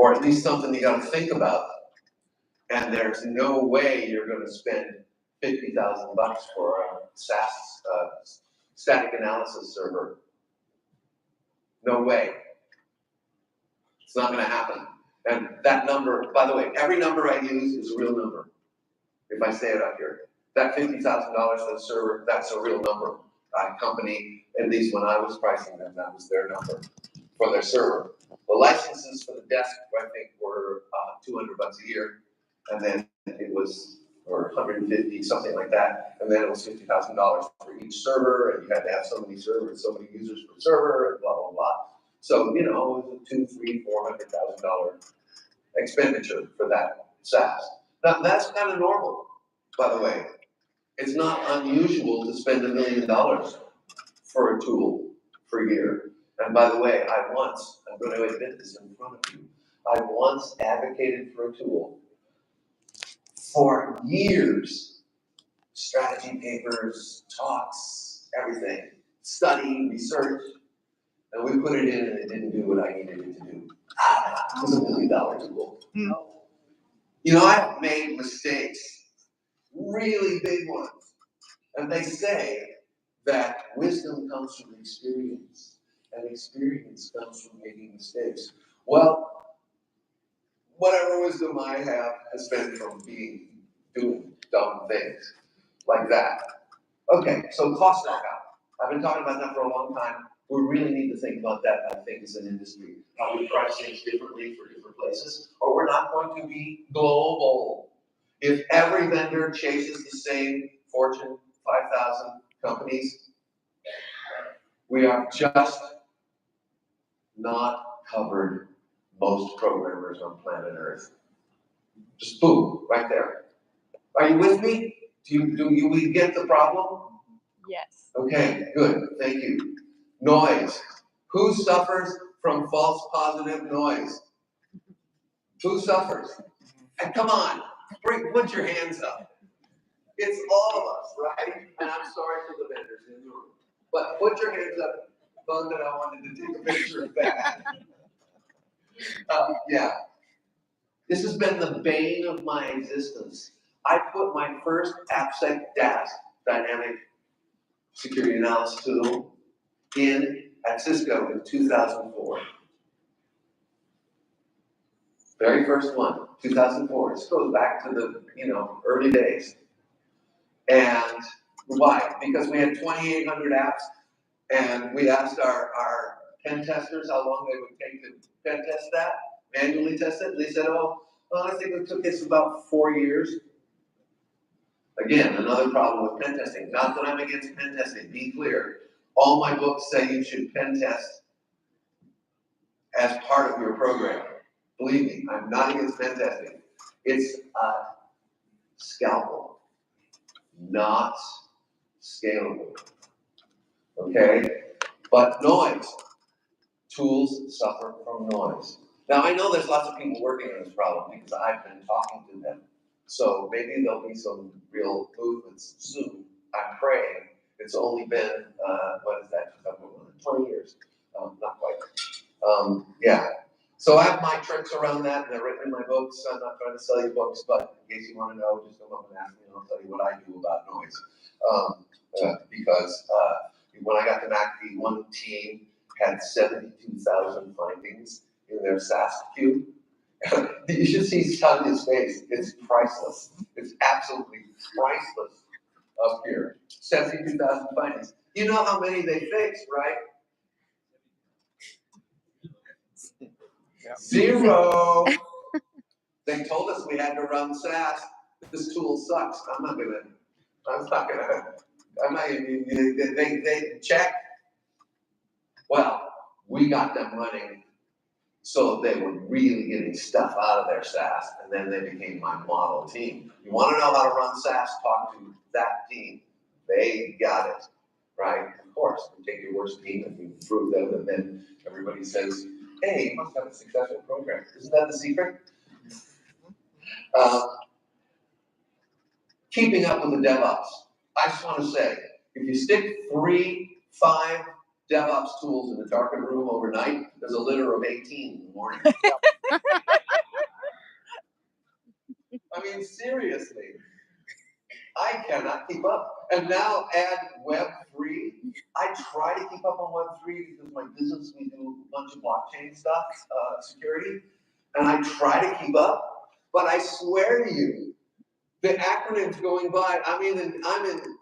or at least something you got to think about. And there's no way you're going to spend $50,000 for a SAS static analysis server. No way. It's not going to happen. And that number, by the way, every number I use is a real number. If I say it up here, that $50,000 for the server, that's a real number. Company, at least when I was pricing them, that was their number for their server. The licenses for the desk, I think, were $200 a year, and then it was, or 150, something like that, and then it was $50,000 for each server, and you had to have so many servers, so many users per server, and blah blah blah. So it was a $200,000, $300,000, $400,000 expenditure for that SaaS. Now that's kind of normal, by the way. It's not unusual to spend $1 million for a tool per year. And by the way, I'm going to admit this in front of you, I once advocated for a tool for years. Strategy papers, talks, everything, study, research, and we put it in and it didn't do what I needed it to do. It was $1 million tool. I've made mistakes, really big ones. And they say that wisdom comes from experience, and experience comes from making mistakes. Well, whatever wisdom I have has been from doing dumb things like that. Okay, so cost knockout. I've been talking about that for a long time. We really need to think about that, I think, as an industry. How we price things differently for different places, or we're not going to be global. If every vendor chases the same Fortune 5,000 companies, we are just not covered most programmers on planet Earth. Just boom, right there. Are you with me? Do we get the problem? Yes. Okay, good, thank you. Noise. Who suffers from false positive noise? Who suffers? And come on, put your hands up. It's all of us, right? And I'm sorry for the vendors in the room. But put your hands up, fun that I wanted to take a picture of that. Yeah. This has been the bane of my existence. I put my first AppSec DAS, dynamic security analysis tool, in at Cisco in 2004. Very first one, 2004. This goes back to the early days. And why? Because we had 2,800 apps, and we asked our pen testers how long they would take to pen test that, manually test it. And they said, I think it took us about 4 years. Again, another problem with pen testing. Not that I'm against pen testing, be clear. All my books say you should pen test as part of your program. Believe me, I'm not against pen testing. It's a scalpel, not scalable. Okay? But noise. Tools suffer from noise. Now, I know there's lots of people working on this problem because I've been talking to them. So maybe there'll be some real movements soon. I'm praying. It's only been, 20 years. Not quite. Yeah. So I have my tricks around that, and they're written in my books. I'm not trying to sell you books, but in case you want to know, just come up and ask me, and I'll tell you what I do about noise. Because when I got to McAfee, one team had 72,000 findings in their SAS queue. You should see Tanya's face. It's priceless. It's absolutely priceless up here. 72,000 findings. You know how many they fixed, right? Zero. They told us we had to run SAS. This tool sucks. They checked. Well, we got them running so they were really getting stuff out of their SAS, and then they became my model team. You want to know how to run SAS? Talk to that team. They got it, right? Of course, you take your worst team and you improve them, and then everybody says, hey, you must have a successful program. Isn't that the secret? Keeping up with the DevOps. I just want to say, if you stick 3, 5 DevOps tools in a darkened room overnight, there's a litter of 18 in the morning. mean, seriously. I cannot keep up. And now add Web3. I try to keep up on Web3 because my business, we do a bunch of blockchain stuff, security, and I try to keep up. But I swear to you, the acronyms going by, I'm in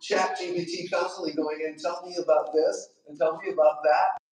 ChatGPT constantly going in, tell me about this and tell me about that.